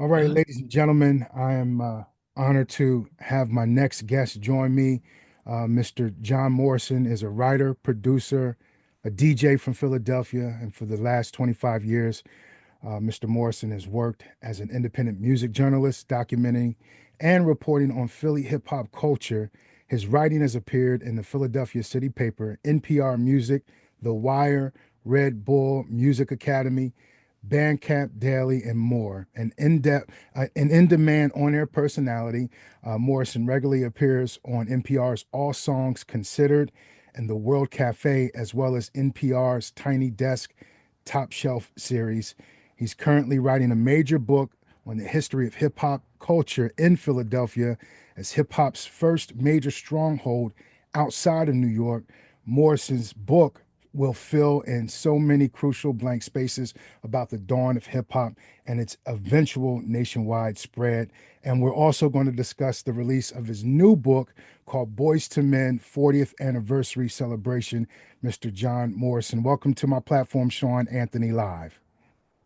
All right, ladies and gentlemen, I am honored to have my next guest join me. Mr. John Morrison is a writer, producer, a DJ from Philadelphia, and for the last 25 years, Mr. Morrison has worked as an independent music journalist, documenting and reporting on Philly hip hop culture. His writing has appeared in the Philadelphia City Paper, NPR Music, The Wire, Red Bull Music Academy, Bandcamp Daily, and more. An in-demand on-air personality, Morrison regularly appears on NPR's All Songs Considered and the World Cafe, as well as NPR's Tiny Desk Top Shelf series. He's currently writing a major book on the history of hip hop culture in Philadelphia as hip hop's first major stronghold outside of New York. Morrison's book will fill in so many crucial blank spaces about the dawn of hip hop and its eventual nationwide spread. And we're also going to discuss the release of his new book called Boyz II Men 40th Anniversary Celebration. Mr. John Morrison, welcome to my platform, Sean Anthony Live.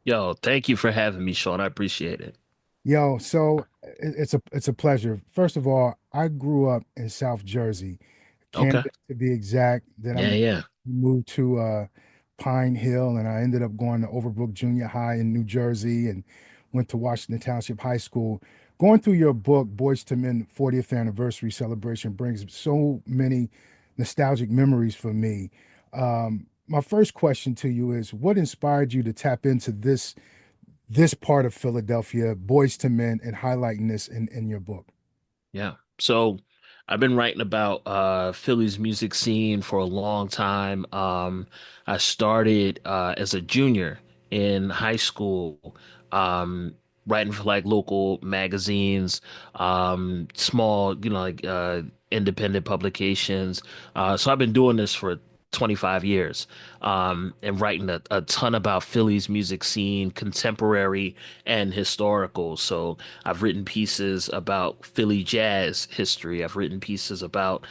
Yo, thank you for having me, Sean. I appreciate it. Yo, so it's a pleasure. First of all, I grew up in South Jersey, Okay. Camden to be exact. Then I Yeah, yeah. moved to Pine Hill, and I ended up going to Overbrook Junior High in New Jersey, and went to Washington Township High School. Going through your book, Boyz II Men 40th Anniversary Celebration, brings so many nostalgic memories for me. My first question to you is, what inspired you to tap into this part of Philadelphia, Boys to Men, and highlighting this in your book? Yeah. So I've been writing about Philly's music scene for a long time. I started as a junior in high school, writing for like local magazines, small, independent publications. So I've been doing this for 25 years, and writing a ton about Philly's music scene, contemporary and historical. So I've written pieces about Philly jazz history. I've written pieces about,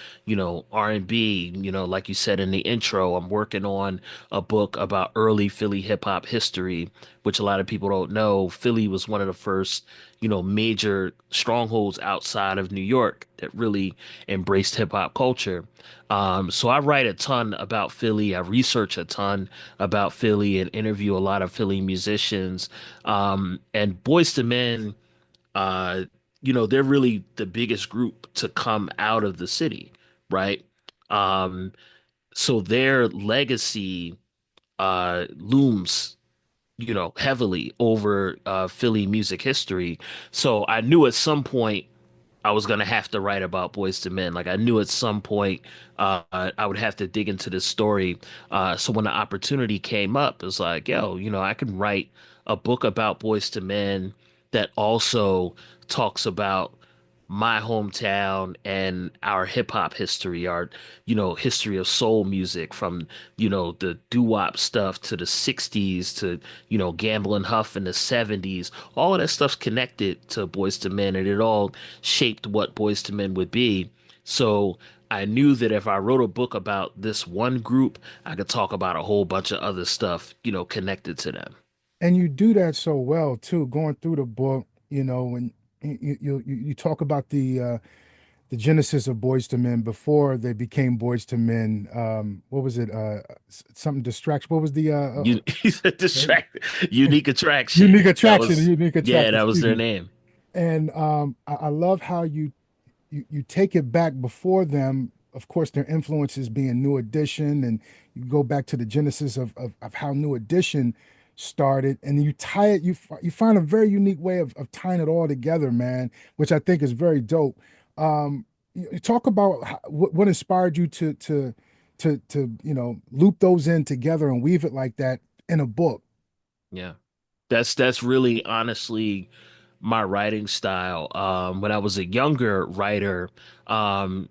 R&B. Like you said in the intro, I'm working on a book about early Philly hip hop history, which a lot of people don't know. Philly was one of the first, major strongholds outside of New York that really embraced hip hop culture. So I write a ton about Philly. I research a ton about Philly and interview a lot of Philly musicians. And Boyz II Men, uh, they're really the biggest group to come out of the city, right? Um, so their legacy looms, heavily over Philly music history. So I knew at some point I was gonna have to write about Boyz II Men. Like I knew at some point I would have to dig into this story. So when the opportunity came up, it was like, yo, I can write a book about Boyz II Men that also talks about my hometown and our hip hop history, our, history of soul music from, the doo-wop stuff to the 60s to, Gamble and Huff in the 70s. All of that stuff's connected to Boyz II Men and it all shaped what Boyz II Men would be. So I knew that if I wrote a book about this one group, I could talk about a whole bunch of other stuff, connected to them. And you do that so well too, going through the book, when you talk about the genesis of Boys to Men before they became Boys to Men. What was it? Something distraction. What was the You, distract, unique attraction. unique That attraction? was, Unique yeah, attraction. that was Excuse their me. name. And I love how you take it back before them. Of course, their influences being New Edition, and you go back to the genesis of how New Edition started, and then you tie it. You find a very unique way of tying it all together, man, which I think is very dope. You talk about what inspired you to loop those in together and weave it like that in a book. Yeah. That's really honestly my writing style. When I was a younger writer, a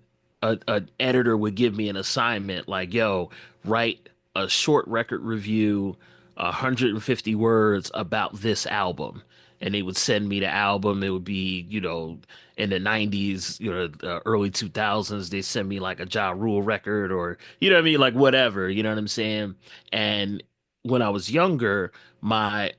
editor would give me an assignment like, yo, write a short record review, 150 words about this album. And they would send me the album. It would be, in the 90s, early 2000s, they send me like a Ja Rule record or, what I mean? Like whatever, you know what I'm saying? And when I was younger, my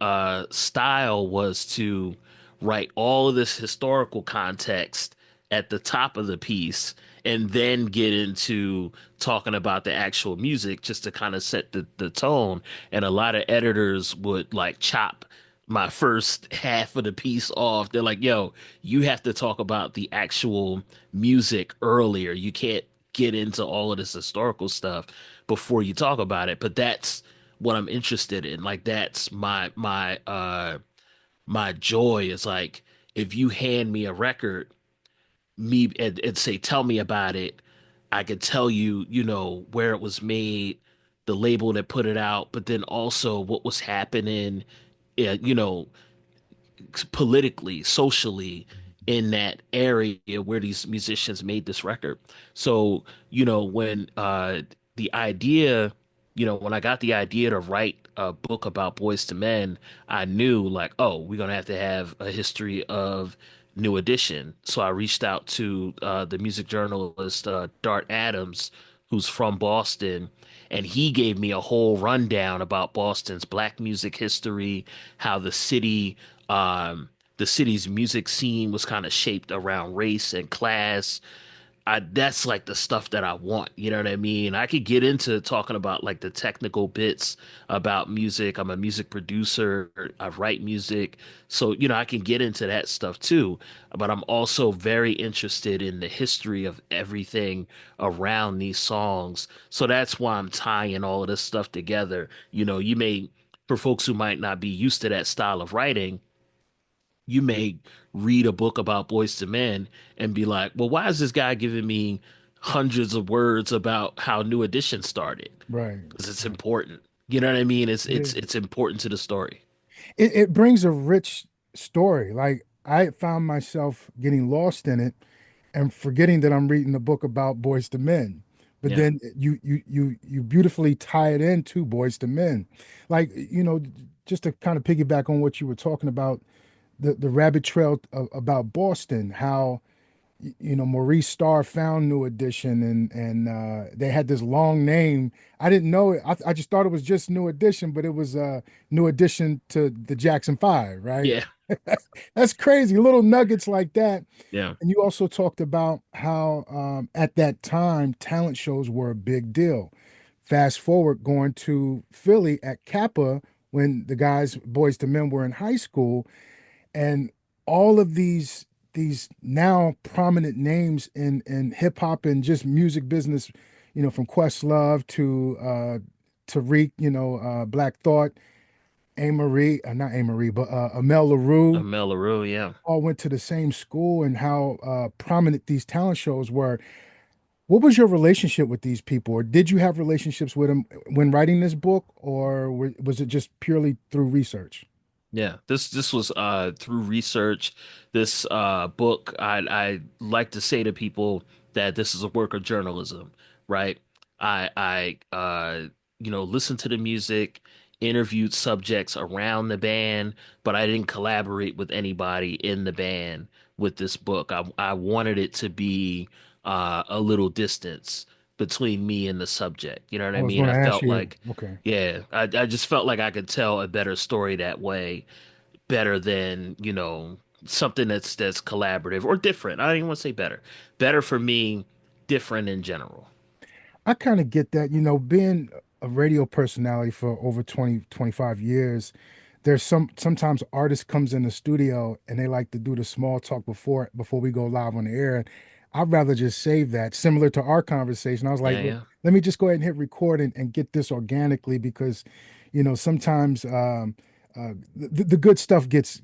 style was to write all of this historical context at the top of the piece and then get into talking about the actual music just to kind of set the tone. And a lot of editors would like chop my first half of the piece off. They're like, yo, you have to talk about the actual music earlier. You can't get into all of this historical stuff before you talk about it. But that's what I'm interested in. Like that's my joy is like if you hand me a record, me and say, tell me about it, I could tell you, you know, where it was made, the label that put it out, but then also what was happening, you know, politically, socially in that area where these musicians made this record. So, you know, when the idea, you know, when I got the idea to write a book about Boys to Men, I knew like, oh, we're gonna have to have a history of New Edition. So I reached out to the music journalist Dart Adams, who's from Boston, and he gave me a whole rundown about Boston's black music history, how um, the city's music scene was kind of shaped around race and class. That's like the stuff that I want. You know what I mean? I could get into talking about like the technical bits about music. I'm a music producer. I write music. So, you know, I can get into that stuff too. But I'm also very interested in the history of everything around these songs. So that's why I'm tying all of this stuff together. You know, for folks who might not be used to that style of writing, you may read a book about Boys to Men and be like, well, why is this guy giving me hundreds of words about how New Edition started? Right. Because it's Right. important. You know what I mean? It's Yeah. it's it's important to the story. It brings a rich story. Like I found myself getting lost in it and forgetting that I'm reading a book about Boys to Men. But Yeah. then you beautifully tie it into Boys to Men. Like, just to kind of piggyback on what you were talking about, the rabbit trail about Boston, how Maurice Starr found New Edition, and they had this long name. I didn't know it. I just thought it was just New Edition, but it was New Edition to the Jackson Five, right? Yeah. That's crazy. Little nuggets like that. Yeah. And you also talked about how at that time talent shows were a big deal. Fast forward going to Philly at CAPA when the guys, Boys to Men, were in high school, and all of these now prominent names in hip hop and just music business, from Questlove to Tariq, Black Thought, not A. Marie, but Amel LaRue, Mel LaRue, yeah. all went to the same school, and how prominent these talent shows were. What was your relationship with these people, or did you have relationships with them when writing this book, or was it just purely through research? Yeah, this was through research. This book, I like to say to people that this is a work of journalism, right? I you know, listened to the music, interviewed subjects around the band, but I didn't collaborate with anybody in the band with this book. I wanted it to be a little distance between me and the subject. You know what I I was mean? going I to ask felt you. like Okay. yeah, I just felt like I could tell a better story that way, better than, you know, something that's collaborative or different. I don't even want to say better. Better for me, different in general. I kind of get that, being a radio personality for over 20 to 25 years, there's sometimes artists comes in the studio and they like to do the small talk before we go live on the air. I'd rather just save that. Similar to our conversation, I was like, Yeah, yeah, let me just go ahead and hit record and get this organically because, sometimes the good stuff gets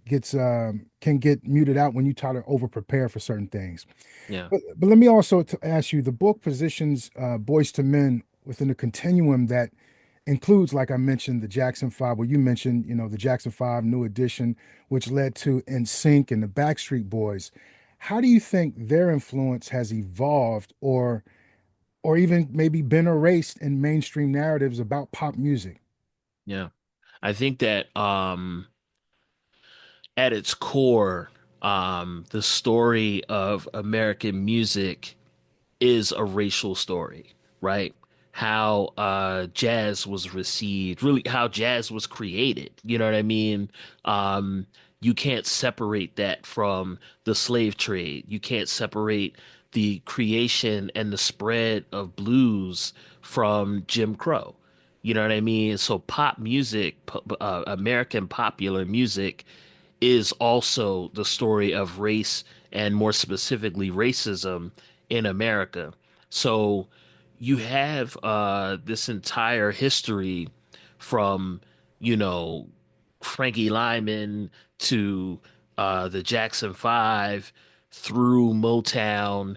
can get muted out when you try to over prepare for certain things. yeah, But let me also ask you, the book positions Boys to Men within a continuum that includes, like I mentioned, the Jackson Five, where you mentioned, the Jackson Five New Edition, which led to NSYNC and the Backstreet Boys. How do you think their influence has evolved or even maybe been erased in mainstream narratives about pop music? yeah. I think that at its core, the story of American music is a racial story, right? How jazz was received, really how jazz was created. You know what I mean? Um, you can't separate that from the slave trade. You can't separate the creation and the spread of blues from Jim Crow. You know what I mean? So pop music, American popular music is also the story of race and more specifically racism in America. So you have this entire history from, you know, Frankie Lyman to the Jackson Five through Motown,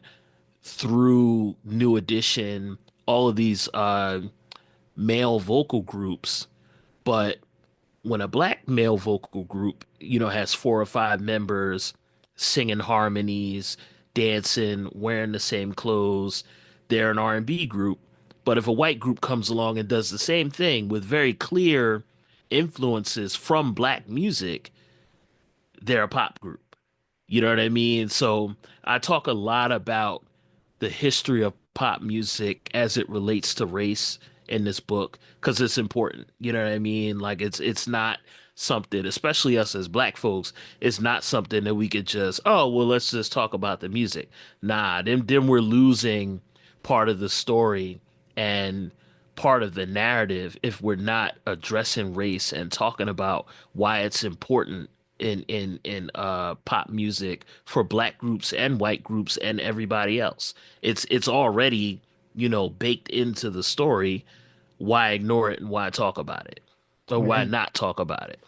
through New Edition, all of these male vocal groups. But when a black male vocal group, has four or five members singing harmonies, dancing, wearing the same clothes, they're an R&B group. But if a white group comes along and does the same thing with very clear influences from black music, they're a pop group. You know what I mean? So I talk a lot about the history of pop music as it relates to race in this book because it's important. You know what I mean? Like it's not something, especially us as black folks, it's not something that we could just, oh, well, let's just talk about the music. Nah, then we're losing part of the story and part of the narrative if we're not addressing race and talking about why it's important in pop music for black groups and white groups and everybody else. It's already, baked into the story. Why ignore it and why talk about it? Or why And not talk about it?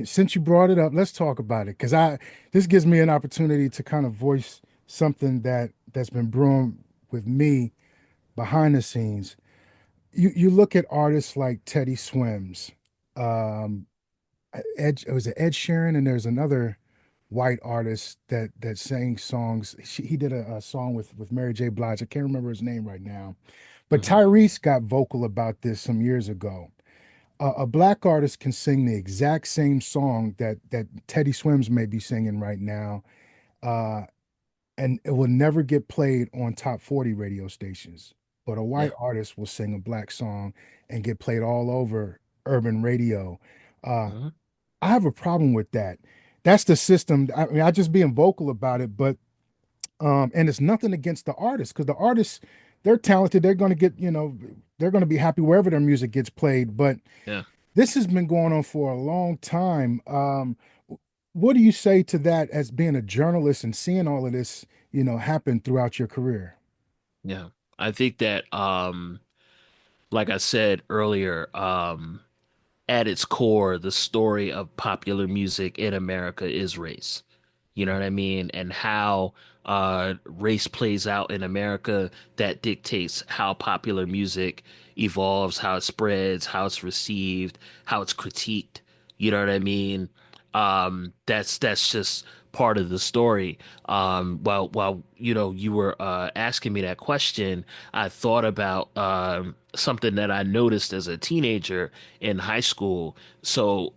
since you brought it up, let's talk about it because I this gives me an opportunity to kind of voice something that's been brewing with me behind the scenes. You look at artists like Teddy Swims, um, it was Ed Sheeran, and there's another white artist that sang songs. He did a song with Mary J. Blige. I can't remember his name right now, but Hmm. Tyrese got vocal about this some years ago. A black artist can sing the exact same song that Teddy Swims may be singing right now, uh, and it will never get played on top 40 radio stations. But a Yeah. white artist will sing a black song and get played all over urban radio. Uh, Hmm. I have a problem with that. That's the system. I mean, I just being vocal about it, but and it's nothing against the artists because the artists, they're talented. They're going to get, they're going to be happy wherever their music gets played. But Yeah. this has been going on for a long time. What do you say to that as being a journalist and seeing all of this, happen throughout your career? Yeah. I think that like I said earlier, at its core, the story of popular music in America is race. You know what I mean? And how race plays out in America that dictates how popular music evolves, how it spreads, how it's received, how it's critiqued. You know what I mean? That's just part of the story. While you were asking me that question, I thought about something that I noticed as a teenager in high school. So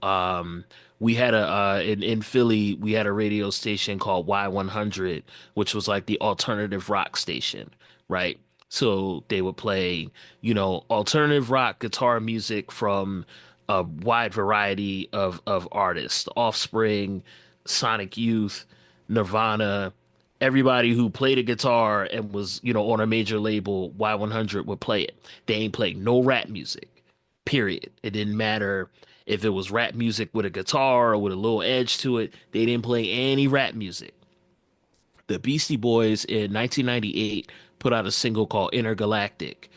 we had in Philly, we had a radio station called Y100, which was like the alternative rock station, right? So they would play, alternative rock guitar music from a wide variety of artists, Offspring, Sonic Youth, Nirvana, everybody who played a guitar and was, on a major label, Y100 would play it. They ain't playing no rap music, period. It didn't matter if it was rap music with a guitar or with a little edge to it. They didn't play any rap music. The Beastie Boys in 1998 put out a single called Intergalactic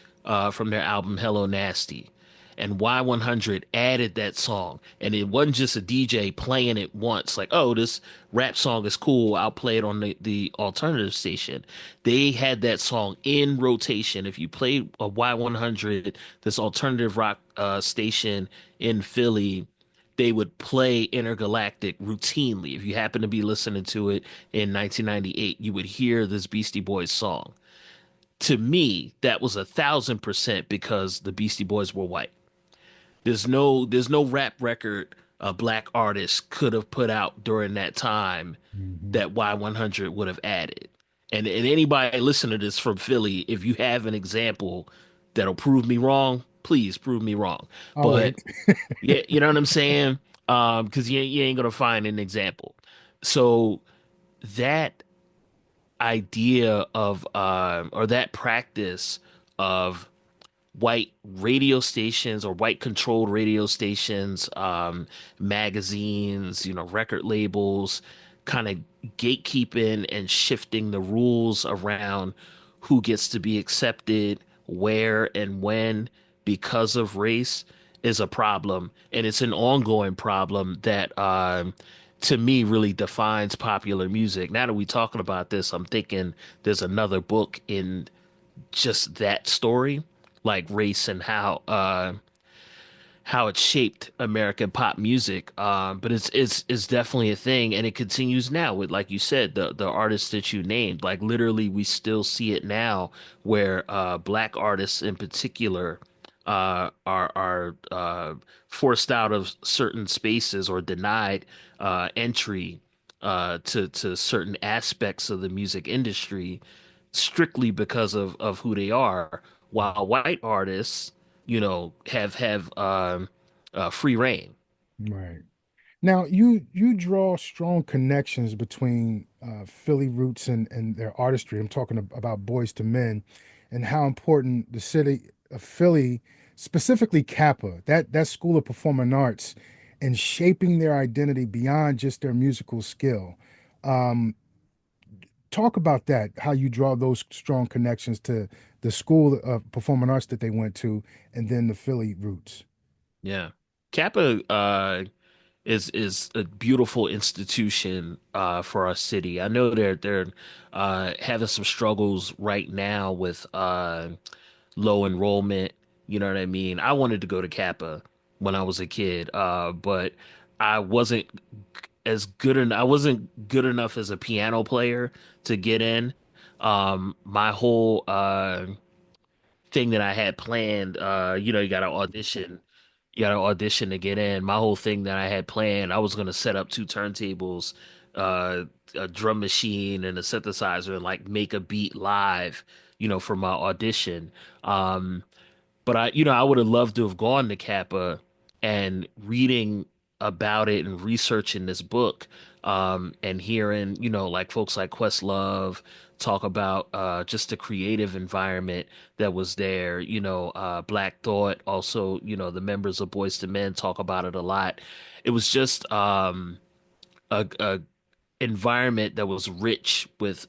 from their album Hello Nasty. And Y100 added that song. And it wasn't just a DJ playing it once, like, oh, this rap song is cool. I'll play it on the alternative station. They had that song in rotation. If you played a Y100, this alternative rock station in Philly, they would play Intergalactic routinely. If you happen to be listening to it in 1998, you would hear this Beastie Boys song. To me, that was 1,000% because the Beastie Boys were white. There's no rap record a black artist could have put out during that time Mhm. that Y100 would have added. And anybody listen to this from Philly, if you have an example that'll prove me wrong, please prove me wrong. I'll But wait. yeah, you know what I'm saying? Because you ain't gonna find an example. So that idea of or that practice of white radio stations or white controlled radio stations, magazines, record labels, kind of gatekeeping and shifting the rules around who gets to be accepted, where and when because of race is a problem. And it's an ongoing problem that, to me, really defines popular music. Now that we're talking about this, I'm thinking there's another book in just that story, like race and how it shaped American pop music. But it's definitely a thing, and it continues now with, like you said, the artists that you named. Like literally, we still see it now, where black artists in particular are forced out of certain spaces or denied entry to certain aspects of the music industry strictly because of who they are, while white artists, have free reign. Right. Now, you draw strong connections between Philly roots and their artistry. I'm talking about Boys to Men and how important the city of Philly, specifically CAPA, that School of Performing Arts, and shaping their identity beyond just their musical skill. Um, Talk about that, how you draw those strong connections to the School of Performing Arts that they went to, and then the Philly roots. Yeah. Kappa is a beautiful institution for our city. I know they're having some struggles right now with low enrollment. You know what I mean? I wanted to go to Kappa when I was a kid, but I wasn't I wasn't good enough as a piano player to get in. My whole thing that I had planned, you got to audition. You got to audition to get in. My whole thing that I had planned, I was going to set up two turntables, uh, a drum machine and a synthesizer, and like make a beat live, for my audition. But I would have loved to have gone to Kappa and reading about it and researching this book, and hearing, like folks like Questlove talk about just the creative environment that was there. Black Thought, also, the members of Boyz II Men talk about it a lot. It was just a environment that was rich with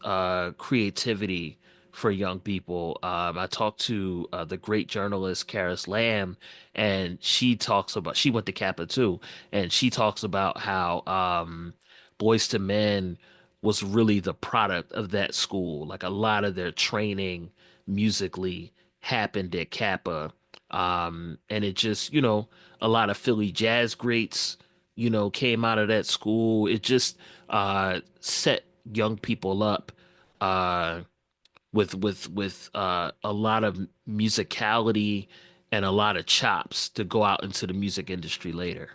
creativity for young people. I talked to the great journalist Karis Lamb, and she went to Kappa too, and she talks about how Boyz II Men was really the product of that school. Like a lot of their training musically happened at Kappa. And it just, a lot of Philly jazz greats, came out of that school. It just set young people up uh, with a lot of musicality and a lot of chops to go out into the music industry later.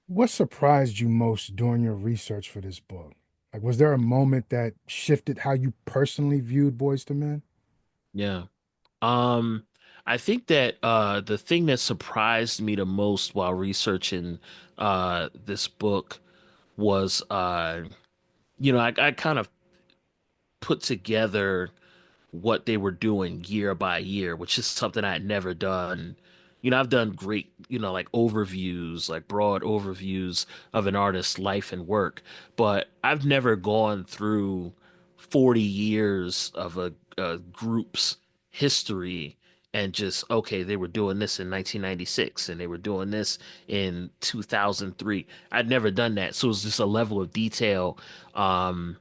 What surprised you most during your research for this book? Like, was there a moment that shifted how you personally viewed Boys to Men? Yeah. Um, I think that the thing that surprised me the most while researching this book was I kind of put together what they were doing year by year, which is something I had never done. I've done great, like overviews, like broad overviews of an artist's life and work, but I've never gone through 40 years of a group's history and just, okay, they were doing this in 1996 and they were doing this in 2003. I'd never done that. So it was just a level of detail, and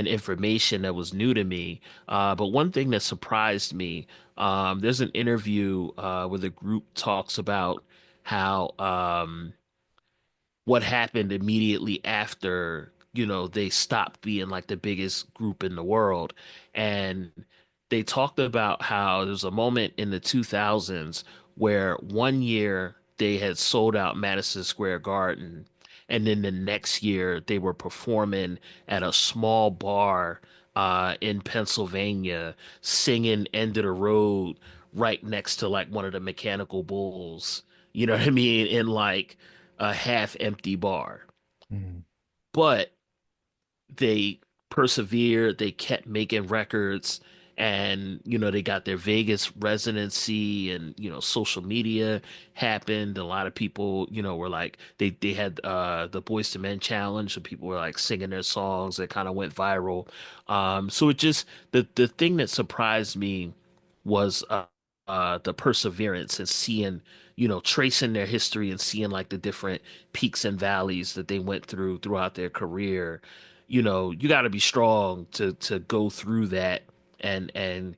information that was new to me. But one thing that surprised me, there's an interview where the group talks about how what happened immediately after, they stopped being like the biggest group in the world. And they talked about how there's a moment in the 2000s where one year they had sold out Madison Square Garden. And then the next year they were performing at a small bar in Pennsylvania, singing End of the Road right next to like one of the mechanical bulls. You know what I mean? And like a half empty bar. Mhm. But they persevered, they kept making records, and they got their Vegas residency, and social media happened. A lot of people, were like they had the Boyz II Men challenge, so people were like singing their songs that kind of went viral. So it just the thing that surprised me was the perseverance and seeing, tracing their history and seeing like the different peaks and valleys that they went through throughout their career. You got to be strong to go through that and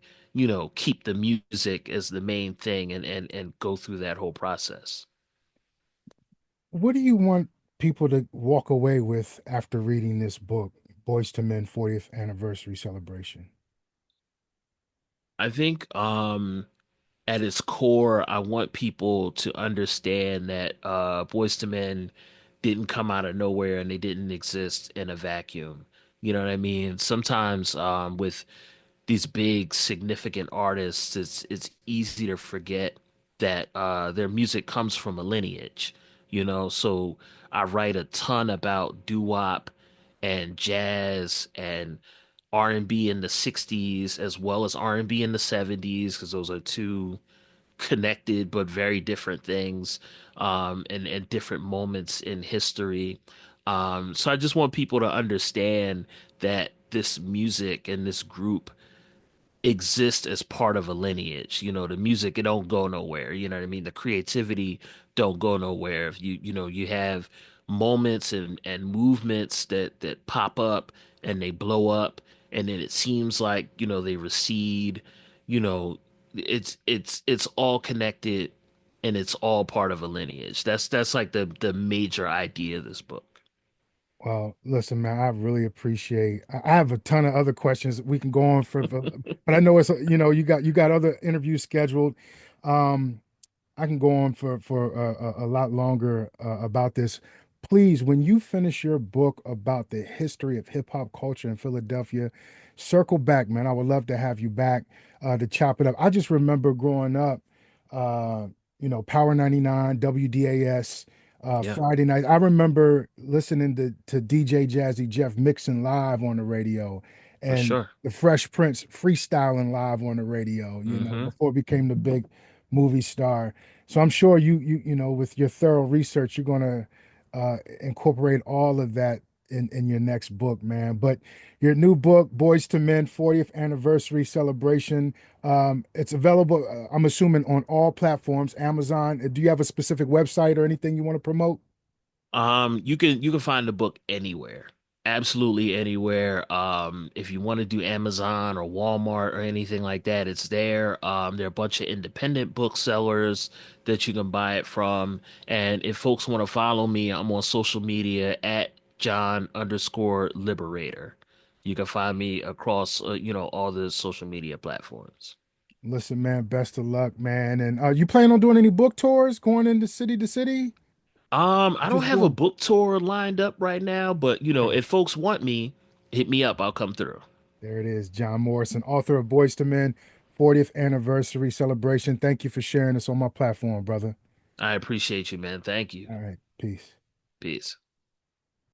keep the music as the main thing and go through that whole process. What do you want people to walk away with after reading this book, Boyz II Men 40th Anniversary Celebration? I think at its core, I want people to understand that Boyz II Men didn't come out of nowhere and they didn't exist in a vacuum. You know what I mean? Sometimes with these big significant artists, it's easy to forget that their music comes from a lineage, So I write a ton about doo-wop and jazz and R&B in the 60s as well as R&B in the 70s because those are two connected but very different things and different moments in history. So I just want people to understand that this music and this group exist as part of a lineage. The music, it don't go nowhere. You know what I mean? The creativity don't go nowhere. If you have moments and movements that pop up and they blow up and then it seems like, they recede, you know, it's all connected and it's all part of a lineage. That's like the major idea of this book. Well, listen, man, I really appreciate. I have a ton of other questions we can go on but I know it's you got other interviews scheduled. Um, I can go on for a lot longer about this. Please, when you finish your book about the history of hip hop culture in Philadelphia, circle back, man. I would love to have you back to chop it up. I just remember growing up, uh, Power 99, WDAS, Yeah, Friday night. I remember listening to DJ Jazzy Jeff mixing live on the radio for and sure. the Fresh Prince freestyling live on the radio, Hmm. before it became the big movie star. So I'm sure with your thorough research, you're gonna incorporate all of that in your next book, man. But your new book, Boys to Men 40th Anniversary Celebration, it's available, I'm assuming, on all platforms, Amazon. Do you have a specific website or anything you want to promote? You can find the book anywhere. Absolutely anywhere. If you want to do Amazon or Walmart or anything like that, it's there. There are a bunch of independent booksellers that you can buy it from. And if folks want to follow me, I'm on social media at John_Liberator. You can find me across, all the social media platforms. Listen, man, best of luck, man. And you plan on doing any book tours, going into city to city? I don't Just have a doing. book tour lined up right now, but Okay. if folks want me, hit me up. I'll come through. There it is, John Morrison, author of Boys to Men 40th Anniversary Celebration. Thank you for sharing this on my platform, brother. I appreciate you, man. Thank you. All right, peace. Peace.